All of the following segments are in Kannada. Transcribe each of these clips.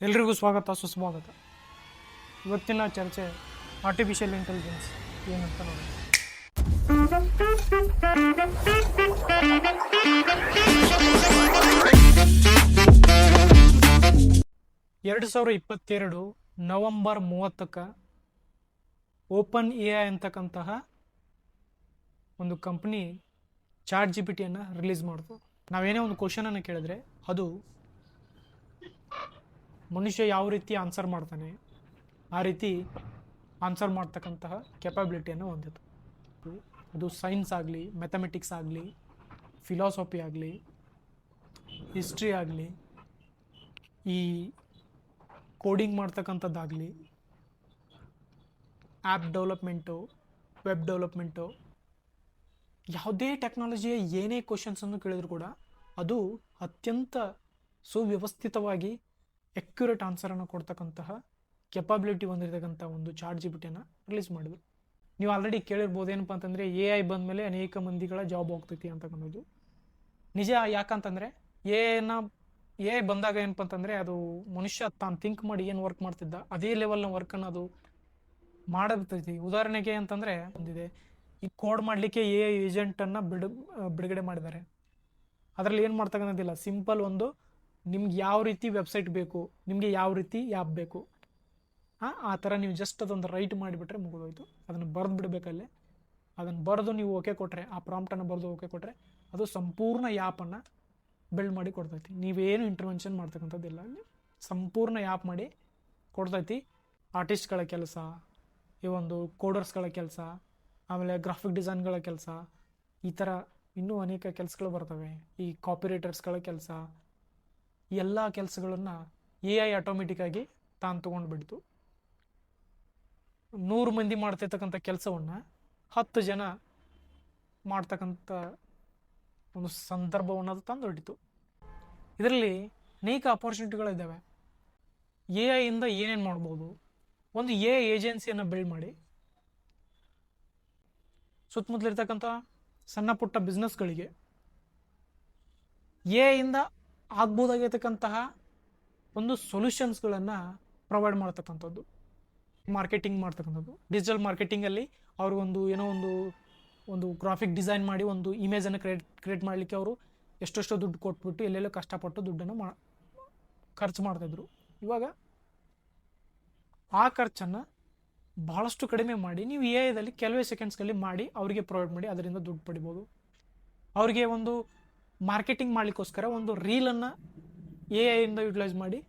ಎಲ್ರಿಗೂ ಸ್ವಾಗತ ಸುಸ್ವಾಗತ. ಇವತ್ತಿನ ಚರ್ಚೆ ಆರ್ಟಿಫಿಷಿಯಲ್ ಇಂಟೆಲಿಜೆನ್ಸ್ ಏನಂತ ನೋಡೋಣ. 2022 ನವೆಂಬರ್ 30 ಓಪನ್ ಎಐ ಅಂತಕ್ಕಂತಹ ಒಂದು ಕಂಪ್ನಿ ಚಾಟ್ ಜಿಪಿಟಿಯನ್ನು ರಿಲೀಸ್ ಮಾಡಿತು. ನಾವೇನೇ ಒಂದು ಕ್ವಶನನ್ನು ಕೇಳಿದ್ರೆ ಅದು ಮನುಷ್ಯ ಯಾವ ರೀತಿ ಆನ್ಸರ್ ಮಾಡ್ತಾನೆ ಆ ರೀತಿ ಆನ್ಸರ್ ಮಾಡ್ತಕ್ಕಂತಹ ಕೆಪಬಿಲಿಟಿಯನ್ನು ಹೊಂದಿತ್ತು. ಅದು ಸೈನ್ಸ್ ಆಗಲಿ, ಮ್ಯಾಥಮೆಟಿಕ್ಸ್ ಆಗಲಿ, ಫಿಲಾಸಫಿ ಆಗಲಿ, ಹಿಸ್ಟ್ರಿ ಆಗಲಿ, ಈ ಕೋಡಿಂಗ್ ಮಾಡ್ತಕ್ಕಂಥದ್ದಾಗಲಿ, ಆ್ಯಪ್ ಡೆವಲಪ್ಮೆಂಟು, ವೆಬ್ ಡೆವಲಪ್ಮೆಂಟು, ಯಾವುದೇ ಟೆಕ್ನಾಲಜಿಯ ಏನೇ ಕ್ವಶನ್ಸನ್ನು ಕೇಳಿದ್ರು ಕೂಡ ಅದು ಅತ್ಯಂತ ಸುವ್ಯವಸ್ಥಿತವಾಗಿ ಅಕ್ಯುರೇಟ್ ಆನ್ಸರನ್ನು ಕೊಡ್ತಕ್ಕಂತಹ ಕೆಪಬಿಲಿಟಿ ಹೊಂದಿರತಕ್ಕಂಥ ಒಂದು ಚಾಟ್ ಜಿಪಿಟಿಯನ್ನು ರಿಲೀಸ್ ಮಾಡಿದ್ರು. ನೀವು ಆಲ್ರೆಡಿ ಕೇಳಿರ್ಬೋದು, ಏನಪ್ಪ ಅಂತಂದರೆ ಎ ಐ ಬಂದ ಮೇಲೆ ಅನೇಕ ಮಂದಿಗಳ ಜಾಬ್ ಹೋಗ್ತೈತಿ ಅಂತಕ್ಕಂಥದ್ದು ನಿಜ. ಯಾಕಂತಂದರೆ ಎ ಐ ಬಂದಾಗ ಏನಪ್ಪ ಅಂತಂದರೆ ಅದು ಮನುಷ್ಯ ತಾನು ಥಿಂಕ್ ಮಾಡಿ ಏನು ವರ್ಕ್ ಮಾಡ್ತಿದ್ದ ಅದೇ ಲೆವೆಲ್ನ ವರ್ಕನ್ನು ಅದು ಮಾಡತೈತಿ. ಉದಾಹರಣೆಗೆ ಅಂತಂದರೆ ಒಂದಿದೆ, ಈ ಕೋಡ್ ಮಾಡಲಿಕ್ಕೆ ಎ ಐ ಏಜೆಂಟನ್ನು ಬಿಡುಗಡೆ ಮಾಡಿದ್ದಾರೆ. ಅದರಲ್ಲಿ ಏನು ಮಾಡ್ತಕ್ಕಂಥದ್ದಿಲ್ಲ, ಸಿಂಪಲ್ ಒಂದು ನಿಮ್ಗೆ ಯಾವ ರೀತಿ ವೆಬ್ಸೈಟ್ ಬೇಕು, ನಿಮಗೆ ಯಾವ ರೀತಿ ಆ್ಯಪ್ ಬೇಕು, ಆ ಥರ ನೀವು ಜಸ್ಟ್ ಅದೊಂದು ರೈಟ್ ಮಾಡಿಬಿಟ್ರೆ ಮುಗಿದೋಯ್ತು. ಅದನ್ನು ಬರೆದು ಬಿಡಬೇಕಲ್ಲೇ, ಅದನ್ನು ಬರೆದು ನೀವು ಓಕೆ ಕೊಟ್ಟರೆ, ಆ ಪ್ರಾಂಪ್ಟನ್ನು ಬರೆದು ಓಕೆ ಕೊಟ್ಟರೆ ಅದು ಸಂಪೂರ್ಣ ಆ್ಯಪನ್ನು ಬಿಲ್ಡ್ ಮಾಡಿ ಕೊಡ್ತೈತಿ. ನೀವೇನು ಇಂಟರ್ವೆನ್ಷನ್ ಮಾಡ್ತಕ್ಕಂಥದ್ದಿಲ್ಲ, ಅಲ್ಲಿ ಸಂಪೂರ್ಣ ಆ್ಯಪ್ ಮಾಡಿ ಕೊಡ್ತೈತಿ. ಆರ್ಟಿಸ್ಟ್ಗಳ ಕೆಲಸ, ಈ ಒಂದು ಕೋಡರ್ಸ್ಗಳ ಕೆಲಸ, ಆಮೇಲೆ ಗ್ರಾಫಿಕ್ ಡಿಸೈನ್ಗಳ ಕೆಲಸ, ಈ ಥರ ಇನ್ನೂ ಅನೇಕ ಕೆಲಸಗಳು ಬರ್ತವೆ. ಈ ಕಾಪಿರೈಟರ್ಸ್ಗಳ ಕೆಲಸ, ಎಲ್ಲ ಕೆಲಸಗಳನ್ನು ಎ ಐ ಆಟೋಮೆಟಿಕ್ಕಾಗಿ ತಾನು ತೊಗೊಂಡ್ಬಿಡ್ತು. 100 ಮಂದಿ ಮಾಡ್ತಿರ್ತಕ್ಕಂಥ ಕೆಲಸವನ್ನು 10 ಜನ ಮಾಡ್ತಕ್ಕಂಥ ಒಂದು ಸಂದರ್ಭವನ್ನು ಅದು ತಂದು ಹೊಡಿತು. ಇದರಲ್ಲಿ ಅನೇಕ ಅಪಾರ್ಚುನಿಟಿಗಳಿದ್ದಾವೆ. ಎ ಐಯಿಂದ ಏನೇನು ಮಾಡ್ಬೋದು? ಒಂದು ಎ ಐ ಏಜೆನ್ಸಿಯನ್ನು ಬಿಲ್ಡ್ ಮಾಡಿ ಸುತ್ತಮುತ್ತಲಿರ್ತಕ್ಕಂಥ ಸಣ್ಣ ಪುಟ್ಟ ಬಿಸ್ನೆಸ್ಗಳಿಗೆ ಎ ಐಯಿಂದ ಆಗ್ಬೋದಾಗಿರ್ತಕ್ಕಂತಹ ಒಂದು ಸೊಲ್ಯೂಷನ್ಸ್ಗಳನ್ನು ಪ್ರೊವೈಡ್ ಮಾಡ್ತಕ್ಕಂಥದ್ದು, ಮಾರ್ಕೆಟಿಂಗ್ ಮಾಡ್ತಕ್ಕಂಥದ್ದು. ಡಿಜಿಟಲ್ ಮಾರ್ಕೆಟಿಂಗಲ್ಲಿ ಅವ್ರಿಗೊಂದು ಏನೋ ಒಂದು ಗ್ರಾಫಿಕ್ ಡಿಸೈನ್ ಮಾಡಿ ಒಂದು ಇಮೇಜನ್ನು ಕ್ರಿಯೇಟ್ ಮಾಡಲಿಕ್ಕೆ ಅವರು ಎಷ್ಟೆಷ್ಟೋ ದುಡ್ಡು ಕೊಟ್ಬಿಟ್ಟು ಎಲ್ಲೆಲ್ಲೋ ಕಷ್ಟಪಟ್ಟು ದುಡ್ಡನ್ನು ಖರ್ಚು ಮಾಡ್ತಾಯಿದ್ರು. ಇವಾಗ ಆ ಖರ್ಚನ್ನು ಬಹಳಷ್ಟು ಕಡಿಮೆ ಮಾಡಿ ನೀವು ಎ ಐದಲ್ಲಿ ಕೆಲವೇ ಸೆಕೆಂಡ್ಸ್ಗಳಲ್ಲಿ ಮಾಡಿ ಅವರಿಗೆ ಪ್ರೊವೈಡ್ ಮಾಡಿ ಅದರಿಂದ ದುಡ್ಡು ಪಡಿಬೋದು. ಅವರಿಗೆ ಒಂದು ಮಾರ್ಕೆಟಿಂಗ್ ಮಾಡಲಿಕ್ಕೋಸ್ಕರ ಒಂದು ರೀಲನ್ನು ಎ ಐಯಿಂದ ಯುಟಿಲೈಸ್ ಮಾಡಿ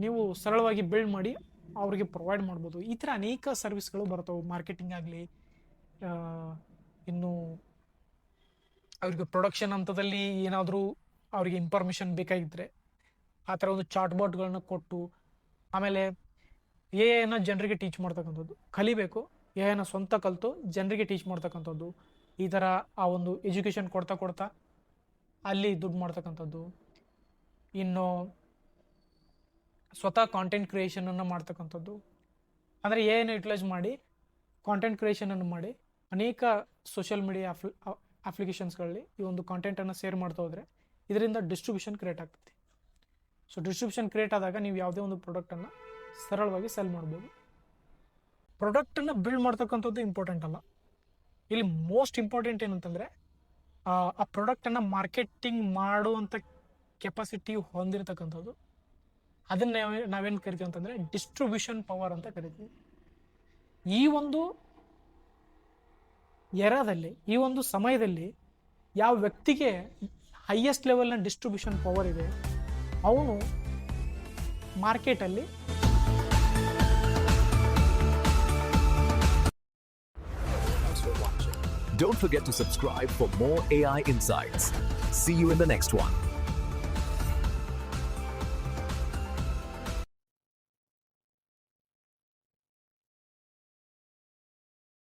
ನೀವು ಸರಳವಾಗಿ ಬಿಲ್ಡ್ ಮಾಡಿ ಅವರಿಗೆ ಪ್ರೊವೈಡ್ ಮಾಡ್ಬೋದು. ಈ ಥರ ಅನೇಕ ಸರ್ವಿಸ್ಗಳು ಬರ್ತವೆ. ಮಾರ್ಕೆಟಿಂಗ್ ಆಗಲಿ, ಇನ್ನು ಅವ್ರಿಗೆ ಪ್ರೊಡಕ್ಷನ್ ಹಂತದಲ್ಲಿ ಏನಾದರೂ ಅವರಿಗೆ ಇನ್ಫಾರ್ಮೇಷನ್ ಬೇಕಾಗಿದ್ದರೆ ಆ ಥರ ಒಂದು ಚಾಟ್ ಬಾಟ್ಗಳನ್ನು ಕೊಟ್ಟು, ಆಮೇಲೆ ಎ ಐನ ಜನರಿಗೆ ಟೀಚ್ ಮಾಡ್ತಕ್ಕಂಥದ್ದು, ಕಲಿಬೇಕು ಎ ಐನ ಸ್ವಂತ ಕಲಿತು ಜನರಿಗೆ ಟೀಚ್ ಮಾಡ್ತಕ್ಕಂಥದ್ದು, ಈ ಥರ ಆ ಒಂದು ಎಜುಕೇಷನ್ ಕೊಡ್ತಾ ಅಲ್ಲಿ ದುಡ್ಡು ಮಾಡ್ತಕ್ಕಂಥದ್ದು. ಇನ್ನು ಸ್ವತಃ ಕಾಂಟೆಂಟ್ ಕ್ರಿಯೇಷನನ್ನು ಮಾಡ್ತಕ್ಕಂಥದ್ದು, ಅಂದರೆ ಎ ಐನ ಯುಟಿಲೈಸ್ ಮಾಡಿ ಕಾಂಟೆಂಟ್ ಕ್ರಿಯೇಷನನ್ನು ಮಾಡಿ ಅನೇಕ ಸೋಷಿಯಲ್ ಮೀಡಿಯಾ ಅಪ್ಲಿಕೇಶನ್ಸ್ಗಳಲ್ಲಿ ಈ ಒಂದು ಕಾಂಟೆಂಟನ್ನು ಶೇರ್ ಮಾಡ್ತಾ ಹೋದರೆ ಇದರಿಂದ ಡಿಸ್ಟ್ರಿಬ್ಯೂಷನ್ ಕ್ರಿಯೇಟ್ ಆಗ್ತೈತಿ. ಸೊ ಡಿಸ್ಟ್ರಿಬ್ಯೂಷನ್ ಕ್ರಿಯೇಟ್ ಆದಾಗ ನೀವು ಯಾವುದೇ ಒಂದು ಪ್ರಾಡಕ್ಟನ್ನು ಸರಳವಾಗಿ ಸೆಲ್ ಮಾಡ್ಬೋದು. ಪ್ರಾಡಕ್ಟನ್ನು ಬಿಲ್ಡ್ ಮಾಡ್ತಕ್ಕಂಥದ್ದು ಇಂಪಾರ್ಟೆಂಟ್ ಅಲ್ಲ, ಇಲ್ಲಿ ಮೋಸ್ಟ್ ಇಂಪಾರ್ಟೆಂಟ್ ಏನಂತಂದರೆ ಆ ಪ್ರಾಡಕ್ಟನ್ನು ಮಾರ್ಕೆಟಿಂಗ್ ಮಾಡುವಂಥ ಕೆಪಾಸಿಟಿ ಹೊಂದಿರತಕ್ಕಂಥದ್ದು. ಅದನ್ನು ನಾವೇನು ಕರಿತೀವಿ ಅಂತಂದರೆ ಡಿಸ್ಟ್ರಿಬ್ಯೂಷನ್ ಪವರ್ ಅಂತ ಕರಿತೀವಿ. ಈ ಒಂದು ಎರಾದಲ್ಲಿ, ಈ ಒಂದು ಸಮಯದಲ್ಲಿ ಯಾವ ವ್ಯಕ್ತಿಗೆ ಹೈಯೆಸ್ಟ್ ಲೆವೆಲ್ನ ಡಿಸ್ಟ್ರಿಬ್ಯೂಷನ್ ಪವರ್ ಇದೆ ಅವನು ಮಾರ್ಕೆಟಲ್ಲಿ Don't forget to subscribe for more AI insights. See you in the next one.